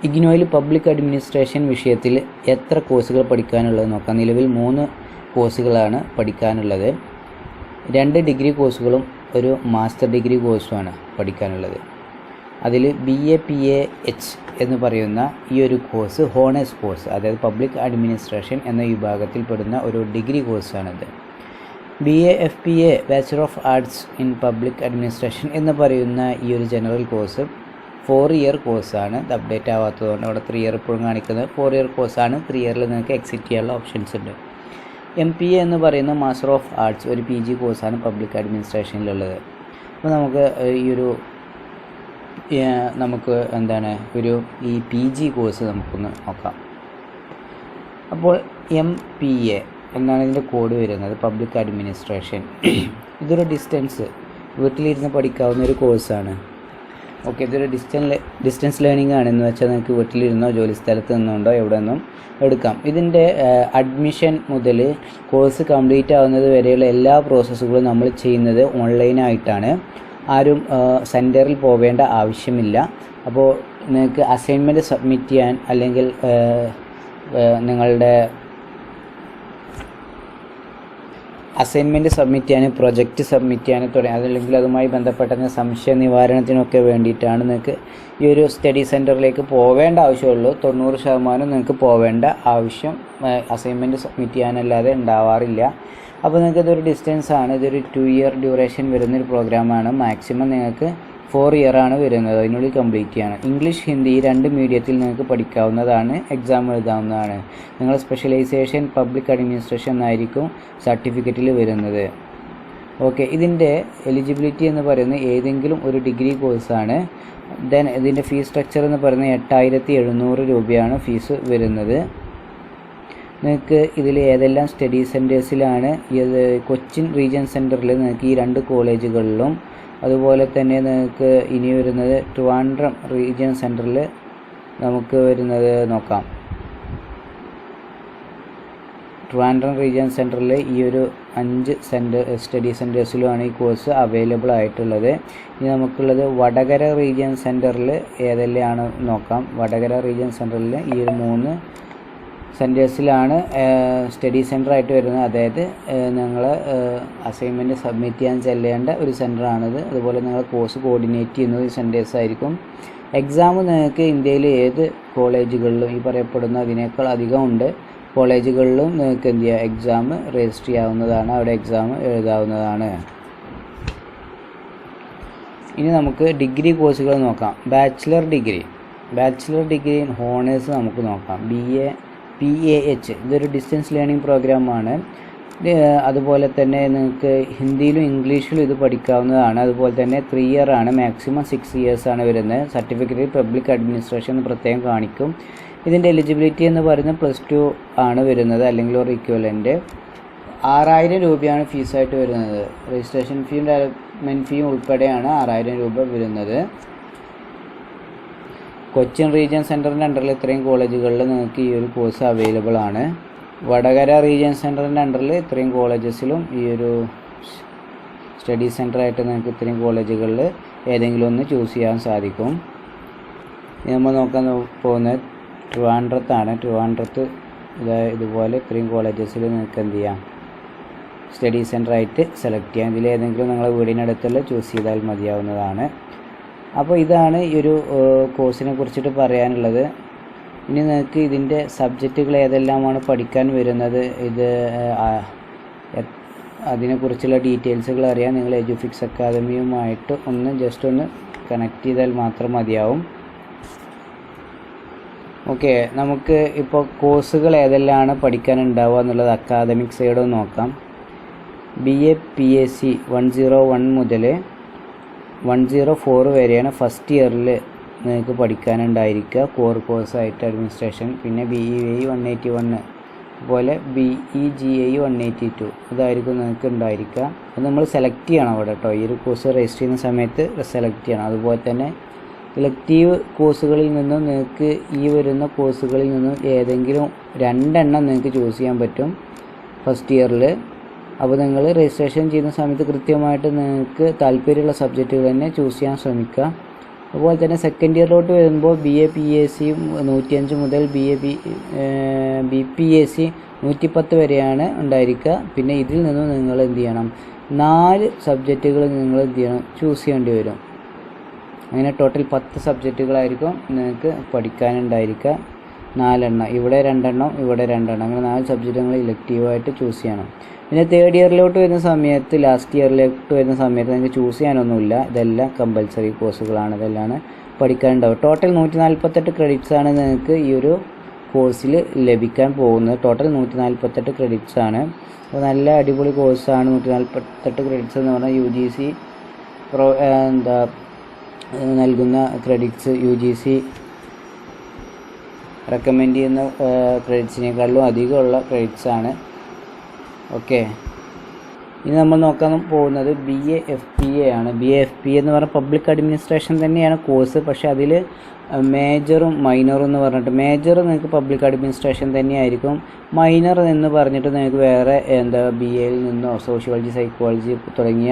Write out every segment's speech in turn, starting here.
ഇഗ്നോയിൽ public administration വിഷയത്തിൽ എത്ര കോഴ്സുകൾ പഠിക്കാനുള്ളത് നോക്കാം. നിലവിൽ 3 കോഴ്സുകളാണ് പഠിക്കാനുള്ളത്. 2 ഡിഗ്രി കോഴ്സുകളും ഒരു മാസ്റ്റർ ഡിഗ്രി കോഴ്സുമാണ് പഠിക്കാനുള്ളത്. അതിൽ BA-PA-H എന്ന് പറയുന്ന ഈ ഒരു കോഴ്സ് ഹോണേഴ്സ് കോഴ്സ്, അതായത് പബ്ലിക് അഡ്മിനിസ്ട്രേഷൻ എന്ന വിഭാഗത്തിൽപ്പെടുന്ന ഒരു ഡിഗ്രി കോഴ്സാണിത്. BA-FPA bachelor of arts in public administration എന്ന് പറയുന്ന ഈ ഒരു ജനറൽ കോഴ്സ് 4 ഇയർ കോഴ്സാണ്. ഇത് അപ്ഡേറ്റ് ആവാത്തതുകൊണ്ട് അവിടെ 3 ഇയർ ഇപ്പോഴും കാണിക്കുന്നത്. 4 ഇയർ കോഴ്സാണ്. 3 ഇയറിൽ നിങ്ങൾക്ക് എക്സിറ്റ് ചെയ്യാനുള്ള ഓപ്ഷൻസ് ഉണ്ട്. MPA എന്ന് പറയുന്ന മാസ്റ്റർ ഓഫ് ആർട്സ് ഒരു PG കോഴ്സാണ് പബ്ലിക് അഡ്മിനിസ്ട്രേഷനിലുള്ളത്. അപ്പോൾ നമുക്ക് ഈ PG കോഴ്സ് നമുക്കൊന്ന് നോക്കാം. അപ്പോൾ MPA എന്നാണ് ഇതിൻ്റെ കോഡ് വരുന്നത്, പബ്ലിക് അഡ്മിനിസ്ട്രേഷൻ. ഇതൊരു വീട്ടിലിരുന്ന് പഠിക്കാവുന്ന ഒരു കോഴ്സാണ്. ഓക്കെ, ഇതൊരു ഡിസ്റ്റൻസ് ലേണിംഗ് ആണെന്ന് വെച്ചാൽ നിങ്ങൾക്ക് വീട്ടിലിരുന്നോ ജോലി സ്ഥലത്ത് നിന്നുകൊണ്ടോ എവിടെ നിന്നും എടുക്കാം. ഇതിൻ്റെ അഡ്മിഷൻ മുതൽ കോഴ്സ് കംപ്ലീറ്റ് ആവുന്നത് വരെയുള്ള എല്ലാ പ്രോസസ്സുകളും നമ്മൾ ചെയ്യുന്നത് ഓൺലൈനായിട്ടാണ്. ആരും സെൻറ്ററിൽ പോവേണ്ട ആവശ്യമില്ല. അപ്പോൾ നിങ്ങൾക്ക് അസൈൻമെൻറ്റ് സബ്മിറ്റ് ചെയ്യാൻ അല്ലെങ്കിൽ നിങ്ങളുടെ അസൈൻമെൻറ്റ് സബ്മിറ്റ് ചെയ്യാൻ, പ്രൊജക്റ്റ് സബ്മിറ്റ് ചെയ്യാൻ അതല്ലെങ്കിൽ അതുമായി ബന്ധപ്പെട്ട സംശയ നിവാരണത്തിനൊക്കെ വേണ്ടിയിട്ടാണ് നിങ്ങൾക്ക് ഈ ഒരു സ്റ്റഡി സെൻറ്ററിലേക്ക് പോവേണ്ട ആവശ്യമുള്ളൂ. 90% നിങ്ങൾക്ക് പോവേണ്ട ആവശ്യം അസൈൻമെൻറ്റ് സബ്മിറ്റ് ചെയ്യാനല്ലാതെ ഉണ്ടാവാറില്ല. അപ്പോൾ നിങ്ങൾക്ക് ഇതൊരു ഡിസ്റ്റൻസാണ്. ഇതൊരു 2 ഇയർ ഡ്യൂറേഷൻ വരുന്നൊരു പ്രോഗ്രാമാണ്. മാക്സിമം നിങ്ങൾക്ക് 4 ഇയറാണ് വരുന്നത്. അതിനുള്ളിൽ കംപ്ലീറ്റ് ചെയ്യണം. ഇംഗ്ലീഷ്, ഹിന്ദി ഈ 2 മീഡിയത്തിൽ നിങ്ങൾക്ക് പഠിക്കാവുന്നതാണ്. എക്സാം എഴുതാവുന്നതാണ്. നിങ്ങളുടെ സ്പെഷ്യലൈസേഷൻ പബ്ലിക് അഡ്മിനിസ്ട്രേഷൻ എന്നായിരിക്കും സർട്ടിഫിക്കറ്റിൽ വരുന്നത്. ഓക്കെ, ഇതിൻ്റെ എലിജിബിലിറ്റി എന്ന് പറയുന്നത് ഏതെങ്കിലും ഒരു ഡിഗ്രി കോഴ്സാണ്. ദെൻ ഇതിൻ്റെ ഫീസ് സ്ട്രക്ചർ എന്ന് പറയുന്നത് 8700 രൂപയാണ് ഫീസ് വരുന്നത്. നിങ്ങൾക്ക് ഇതിൽ ഏതെല്ലാം സ്റ്റഡി സെൻറ്റേഴ്സിലാണ് കൊച്ചിൻ റീജിയൻ സെൻറ്ററിൽ നിങ്ങൾക്ക് ഈ 2 കോളേജുകളിലും, അതുപോലെ തന്നെ നിങ്ങൾക്ക് ഇനി വരുന്നത് ട്രിവാൻഡ്രം റീജിയൻ സെൻറ്ററിൽ നമുക്ക് വരുന്നത് നോക്കാം. ട്രിവാൻഡ്രം റീജിയൻ സെൻറ്ററിൽ ഈ ഒരു 5 സ്റ്റഡി സെൻറ്റേഴ്സിലുമാണ് ഈ കോഴ്സ് അവൈലബിൾ ആയിട്ടുള്ളത്. ഇനി നമുക്കുള്ളത് വടകര റീജിയൻ സെൻറ്ററിൽ ഏതെല്ലാമാണ് നോക്കാം. വടകര റീജിയൻ സെൻറ്ററിൽ ഈ ഒരു 3 സെൻറ്റേഴ്സിലാണ് സ്റ്റഡി സെൻറ്റർ ആയിട്ട് വരുന്നത്. അതായത് നിങ്ങൾ അസൈൻമെൻറ്റ് സബ്മിറ്റ് ചെയ്യാൻ ചെല്ലേണ്ട ഒരു സെൻറ്ററാണിത്. അതുപോലെ നിങ്ങൾ കോഴ്സ് കോർഡിനേറ്റ് ചെയ്യുന്നത് ഈ സെൻറ്റേഴ്സ് ആയിരിക്കും. എക്സാം നിങ്ങൾക്ക് ഇന്ത്യയിൽ ഏത് കോളേജുകളിലും ഈ പറയപ്പെടുന്ന അതിനേക്കാൾ അധികം ഉണ്ട് കോളേജുകളിലും നിങ്ങൾക്ക് എന്ത് ചെയ്യുക, എക്സാം രജിസ്റ്റർ ചെയ്യാവുന്നതാണ്. അവിടെ എക്സാം എഴുതാവുന്നതാണ്. ഇനി നമുക്ക് ഡിഗ്രി കോഴ്സുകൾ നോക്കാം. ബാച്ചിലർ ഡിഗ്രി ഇൻ ഹോണേഴ്സ് നമുക്ക് നോക്കാം. BA-PA-H ഇതൊരു ഡിസ്റ്റൻസ് ലേണിംഗ് പ്രോഗ്രാമാണ്. അതുപോലെ തന്നെ നിങ്ങൾക്ക് ഹിന്ദിയിലും ഇംഗ്ലീഷിലും ഇത് പഠിക്കാവുന്നതാണ്. അതുപോലെ തന്നെ 3 ഇയർ ആണ്. മാക്സിമം 6 ഇയേഴ്സാണ് വരുന്നത്. സർട്ടിഫിക്കറ്റ് പബ്ലിക് അഡ്മിനിസ്ട്രേഷൻ എന്ന് പ്രത്യേകം കാണിക്കും. ഇതിൻ്റെ എലിജിബിലിറ്റി എന്ന് പറയുന്നത് +2 ആണ് വരുന്നത്, അല്ലെങ്കിൽ ഒരു ഇക്വലൻ്റ്. 6000 രൂപയാണ് ഫീസായിട്ട് വരുന്നത്. രജിസ്ട്രേഷൻ ഫീയും ഡെവലപ്മെൻറ്റ് ഫീയും ഉൾപ്പെടെയാണ് 6000 രൂപ വരുന്നത്. കൊച്ചിൻ റീജിയൻ സെൻറ്ററിൻ്റെ അണ്ടറിൽ ഇത്രയും കോളേജുകളിൽ നിങ്ങൾക്ക് ഈ ഒരു കോഴ്സ് അവൈലബിൾ ആണ്. വടകര റീജിയൻ സെൻറ്ററിൻ്റെ അണ്ടറിൽ ഇത്രയും കോളേജസിലും ഈ ഒരു സ്റ്റഡി സെൻറ്ററായിട്ട് നിങ്ങൾക്ക് ഇത്രയും കോളേജുകളിൽ ഏതെങ്കിലും ഒന്ന് ചൂസ് ചെയ്യാൻ സാധിക്കും. നമ്മൾ നോക്കാൻ പോകുന്നത് ട്രിവാൻഡ്രത്താണ്. ട്രിവാൻഡ്രത്ത് ഇതുപോലെ ഇത്രയും കോളേജസിൽ നിങ്ങൾക്ക് എന്ത് ചെയ്യാം, സ്റ്റഡി സെൻറ്ററായിട്ട് സെലക്ട് ചെയ്യാം. ഇതിലേതെങ്കിലും നിങ്ങളുടെ വീടിനടുത്തുള്ള ചൂസ് ചെയ്താൽ മതിയാവുന്നതാണ്. അപ്പോൾ ഇതാണ് ഈ ഒരു കോഴ്സിനെ കുറിച്ചിട്ട് പറയാനുള്ളത്. ഇനി നിങ്ങൾക്ക് ഇതിൻ്റെ സബ്ജക്റ്റുകൾ ഏതെല്ലാമാണ് പഠിക്കാൻ വരുന്നത്, അതിനെക്കുറിച്ചുള്ള ഡീറ്റെയിൽസുകൾ അറിയാൻ നിങ്ങൾ എഡ്യൂഫിക്സ് അക്കാദമിയുമായിട്ട് ജസ്റ്റ് ഒന്ന് കണക്ട് ചെയ്താൽ മാത്രം മതിയാവും. ഓക്കെ, നമുക്ക് ഇപ്പോൾ കോഴ്സുകൾ ഏതെല്ലാമാണ് പഠിക്കാനുണ്ടാവുക എന്നുള്ളത് അക്കാദമിക് സൈഡ് നോക്കാം. BA-PAC 101 മുതൽ 104 വരെയാണ് ഫസ്റ്റ് ഇയറിൽ നിങ്ങൾക്ക് പഠിക്കാനുണ്ടായിരിക്കുക കോർ കോഴ്സായിട്ട് അഡ്മിനിസ്ട്രേഷൻ. പിന്നെ BEAE 181 അതുപോലെ BEGAE 182 ഇതായിരിക്കും നിങ്ങൾക്ക് ഉണ്ടായിരിക്കുക. അത് നമ്മൾ സെലക്ട് ചെയ്യണം അവിടെ കേട്ടോ. ഈ ഒരു കോഴ്സ് രജിസ്റ്റർ ചെയ്യുന്ന സമയത്ത് സെലക്ട് ചെയ്യണം. അതുപോലെ തന്നെ ഇലക്റ്റീവ് കോഴ്സുകളിൽ നിന്നും നിങ്ങൾക്ക് ഈ വരുന്ന കോഴ്സുകളിൽ നിന്നും ഏതെങ്കിലും 2 എണ്ണം നിങ്ങൾക്ക് ചൂസ് ചെയ്യാൻ പറ്റും ഫസ്റ്റ് ഇയറിൽ. അപ്പോൾ നിങ്ങൾ രജിസ്ട്രേഷൻ ചെയ്യുന്ന സമയത്ത് കൃത്യമായിട്ട് നിങ്ങൾക്ക് താല്പര്യമുള്ള സബ്ജക്റ്റുകൾ തന്നെ ചൂസ് ചെയ്യാൻ ശ്രമിക്കുക. അതുപോലെ തന്നെ സെക്കൻഡ് ഇയറിലോട്ട് വരുമ്പോൾ BA PAC 105 മുതൽ BPAC 110 വരെയാണ് ഉണ്ടായിരിക്കുക. പിന്നെ ഇതിൽ നിന്ന് നിങ്ങൾ എന്ത് ചെയ്യണം, 4 സബ്ജക്റ്റുകൾ നിങ്ങൾ എന്ത് ചെയ്യണം, ചൂസ് ചെയ്യേണ്ടി വരും. അങ്ങനെ ടോട്ടൽ 10 സബ്ജക്റ്റുകളായിരിക്കും നിങ്ങൾക്ക് പഠിക്കാനുണ്ടായിരിക്കുക. 4 എണ്ണം, ഇവിടെ 2 എണ്ണം, ഇവിടെ 2 എണ്ണം, അങ്ങനെ 4 സബ്ജക്റ്റുകൾ ഇലക്റ്റീവായിട്ട് ചൂസ് ചെയ്യണം. പിന്നെ തേർഡ് ഇയറിലോട്ട് വരുന്ന സമയത്ത്, ലാസ്റ്റ് ഇയറിലോട്ട് വരുന്ന സമയത്ത് നിങ്ങൾക്ക് ചൂസ് ചെയ്യാനൊന്നുമില്ല. ഇതെല്ലാം കമ്പൽസറി കോഴ്സുകളാണ്, ഇതെല്ലാം പഠിക്കാനുണ്ടാവും. ടോട്ടൽ 148 ക്രെഡിറ്റ്സാണ് നിങ്ങൾക്ക് ഈ ഒരു കോഴ്സിൽ ലഭിക്കാൻ പോകുന്നത്. ടോട്ടൽ 148 ക്രെഡിറ്റ്സാണ്. അപ്പോൾ നല്ല അടിപൊളി കോഴ്സാണ്. 148 ക്രെഡിറ്റ്സ് എന്ന് പറഞ്ഞാൽ UGC നൽകുന്ന ക്രെഡിറ്റ്സ്, UGC റെക്കമെൻഡ് ചെയ്യുന്ന ക്രെഡിറ്റ്സിനേക്കാളും അധികമുള്ള ക്രെഡിറ്റ്സാണ്. ഓക്കെ, ഇനി നമ്മൾ നോക്കാൻ പോകുന്നത് BA FPA ആണ്. BA FPA എന്ന് പറഞ്ഞാൽ പബ്ലിക് അഡ്മിനിസ്ട്രേഷൻ തന്നെയാണ് കോഴ്സ്. പക്ഷേ അതിൽ മേജറും മൈനറും എന്ന് പറഞ്ഞിട്ട്, മേജർ നിങ്ങൾക്ക് പബ്ലിക് അഡ്മിനിസ്ട്രേഷൻ തന്നെയായിരിക്കും. മൈനർ എന്ന് പറഞ്ഞിട്ട് നിങ്ങൾക്ക് വേറെ BAയിൽ നിന്നോ സോഷ്യോളജി, സൈക്കോളജി തുടങ്ങിയ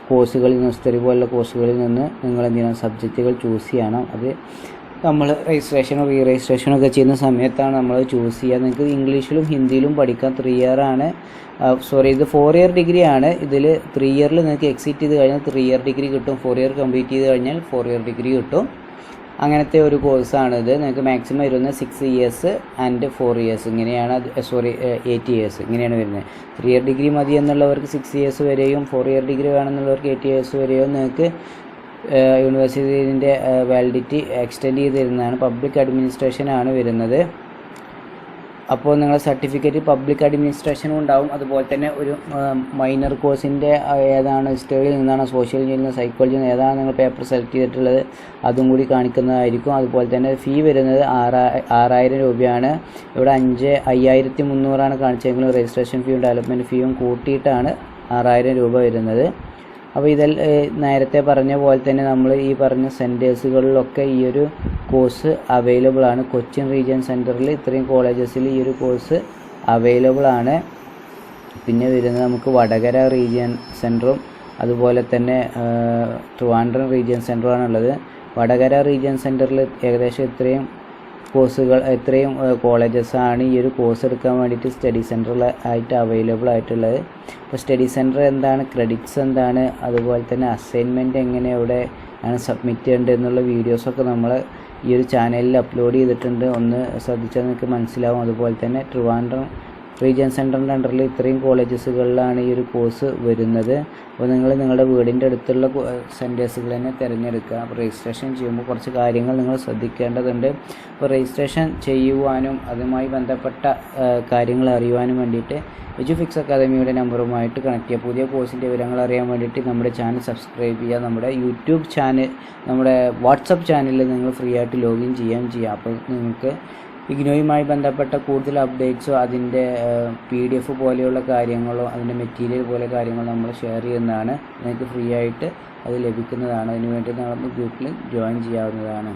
കോഴ്സുകളിൽ നിന്ന്, ഹിസ്റ്ററി പോലുള്ള കോഴ്സുകളിൽ നിന്ന് നിങ്ങൾ എന്ത് ചെയ്യണം, സബ്ജക്റ്റുകൾ ചൂസ് ചെയ്യണം. അത് നമ്മൾ രജിസ്ട്രേഷനോ റീ രജിസ്ട്രേഷനോ ഒക്കെ ചെയ്യുന്ന സമയത്താണ് നമ്മൾ ചൂസ് ചെയ്യുക. നിങ്ങൾക്ക് ഇംഗ്ലീഷിലും ഹിന്ദിയിലും പഠിക്കാം. 3 ഇയർ ആണ്, ഇത് 4 ഇയർ ഡിഗ്രി ആണ്. ഇതിൽ 3 ഇയറിൽ നിങ്ങൾക്ക് എക്സിറ്റ് ചെയ്ത് കഴിഞ്ഞാൽ 3 ഇയർ ഡിഗ്രി കിട്ടും. 4 ഇയർ കംപ്ലീറ്റ് ചെയ്ത് കഴിഞ്ഞാൽ 4 ഇയർ ഡിഗ്രി കിട്ടും. അങ്ങനത്തെ ഒരു കോഴ്സാണിത്. നിങ്ങൾക്ക് മാക്സിമം വരുന്നത് 6 ഇയേഴ്സ് ആൻഡ് 4 ഇയേഴ്സ്, ഇങ്ങനെയാണ് 8 ഇയേഴ്സ് ഇങ്ങനെയാണ് വരുന്നത്. 3 ഇയർ ഡിഗ്രി മതി എന്നുള്ളവർക്ക് 6 ഇയേഴ്സ് വരെയും, 4 ഇയർ ഡിഗ്രി വേണമെന്നുള്ളവർക്ക് 8 ഇയേഴ്സ് വരെയും നിങ്ങൾക്ക് യൂണിവേഴ്സിറ്റിൻ്റെ വാലിഡിറ്റി എക്സ്റ്റെൻഡ് ചെയ്ത് തരുന്നതാണ്. പബ്ലിക് അഡ്മിനിസ്ട്രേഷൻ ആണ് വരുന്നത്. അപ്പോൾ നിങ്ങളുടെ സർട്ടിഫിക്കറ്റ് പബ്ലിക് അഡ്മിനിസ്ട്രേഷനും ഉണ്ടാവും. അതുപോലെ തന്നെ ഒരു മൈനർ കോഴ്സിൻ്റെ ഏതാണ്, ഹിസ്റ്ററിയിൽ നിന്നാണ്, സോഷ്യലിൽ നിന്ന്, സൈക്കോളജിയിൽ നിന്ന് ഏതാണ് നിങ്ങൾ പേപ്പർ സെലക്ട് ചെയ്തിട്ടുള്ളത് അതും കൂടി കാണിക്കുന്നതായിരിക്കും. അതുപോലെ തന്നെ ഫീ വരുന്നത് 6000 രൂപയാണ്. ഇവിടെ 5300 കാണിച്ചെങ്കിലും രജിസ്ട്രേഷൻ ഫീയും ഡെവലപ്മെൻറ്റ് ഫീയും കൂട്ടിയിട്ടാണ് 6000 രൂപ വരുന്നത്. അപ്പോൾ നേരത്തെ പറഞ്ഞ പോലെ തന്നെ നമ്മൾ ഈ പറഞ്ഞ സെൻറ്റേഴ്സുകളിലൊക്കെ ഈ ഒരു കോഴ്സ് അവൈലബിൾ ആണ്. കൊച്ചിൻ റീജിയൻ സെൻറ്ററിൽ ഇത്രയും കോളേജസിൽ ഈ ഒരു കോഴ്സ് അവൈലബിൾ ആണ്. പിന്നെ വരുന്നത് നമുക്ക് വടകര റീജിയൻ സെൻറ്ററും അതുപോലെ തന്നെ ട്രിവാൻഡ്രം റീജിയൻ സെൻറ്ററുമാണുള്ളത്. വടകര റീജിയൻ സെൻറ്ററിൽ ഏകദേശം ഇത്രയും കോളേജസാണ് ഈ ഒരു കോഴ്സ് എടുക്കാൻ വേണ്ടിയിട്ട് സ്റ്റഡി സെൻറ്ററിൽ ആയിട്ട് അവൈലബിൾ ആയിട്ടുള്ളത്. അപ്പോൾ സ്റ്റഡി സെൻറ്റർ എന്താണ്, ക്രെഡിറ്റ്സ് എന്താണ്, അതുപോലെ തന്നെ അസൈൻമെൻറ്റ് എങ്ങനെ എവിടെ ആണ് സബ്മിറ്റ് ചെയ്യേണ്ടത് എന്നുള്ള വീഡിയോസൊക്കെ നമ്മൾ ഈ ഒരു ചാനലിൽ അപ്ലോഡ് ചെയ്തിട്ടുണ്ട്. ഒന്ന് ശ്രദ്ധിച്ചാൽ നിങ്ങൾക്ക് മനസ്സിലാവും. അതുപോലെ തന്നെ ട്രിവാൻഡ്രം റീജിയൻ സെൻറ്ററിൻ്റെ അണ്ടറിൽ ഇത്രയും കോളേജസുകളിലാണ് ഈ ഒരു കോഴ്സ് വരുന്നത്. അപ്പോൾ നിങ്ങൾ നിങ്ങളുടെ വീടിൻ്റെ അടുത്തുള്ള സെൻറ്റേഴ്സുകൾ തന്നെ തിരഞ്ഞെടുക്കുക. അപ്പോൾ രജിസ്ട്രേഷൻ ചെയ്യുമ്പോൾ കുറച്ച് കാര്യങ്ങൾ നിങ്ങൾ ശ്രദ്ധിക്കേണ്ടതുണ്ട്. അപ്പോൾ രജിസ്ട്രേഷൻ ചെയ്യുവാനും അതുമായി ബന്ധപ്പെട്ട കാര്യങ്ങൾ അറിയുവാനും വേണ്ടിയിട്ട് എഡ്യൂഫിക്സ് അക്കാദമിയുടെ നമ്പറുമായിട്ട് കണക്ട് ചെയ്യുക. പുതിയ കോഴ്സിൻ്റെ വിവരങ്ങൾ അറിയാൻ വേണ്ടിയിട്ട് നമ്മുടെ ചാനൽ സബ്സ്ക്രൈബ് ചെയ്യുക. നമ്മുടെ യൂട്യൂബ് ചാനൽ, നമ്മുടെ വാട്സപ്പ് ചാനലിൽ നിങ്ങൾ ഫ്രീ ആയിട്ട് ലോഗിൻ ചെയ്യുക. അപ്പോൾ നിങ്ങൾക്ക് ഇഗ്നോയുമായി ബന്ധപ്പെട്ട കൂടുതൽ അപ്ഡേറ്റ്സോ അതിൻ്റെ PDF പോലെയുള്ള കാര്യങ്ങളോ അതിൻ്റെ മെറ്റീരിയൽ പോലെ കാര്യങ്ങളോ നമ്മൾ ഷെയർ ചെയ്യുന്നതാണ്. നിങ്ങൾക്ക് ഫ്രീ ആയിട്ട് അത് ലഭിക്കുന്നതാണ്. അതിനുവേണ്ടി നമ്മൾ ഗ്രൂപ്പിൽ ജോയിൻ ചെയ്യാവുന്നതാണ്.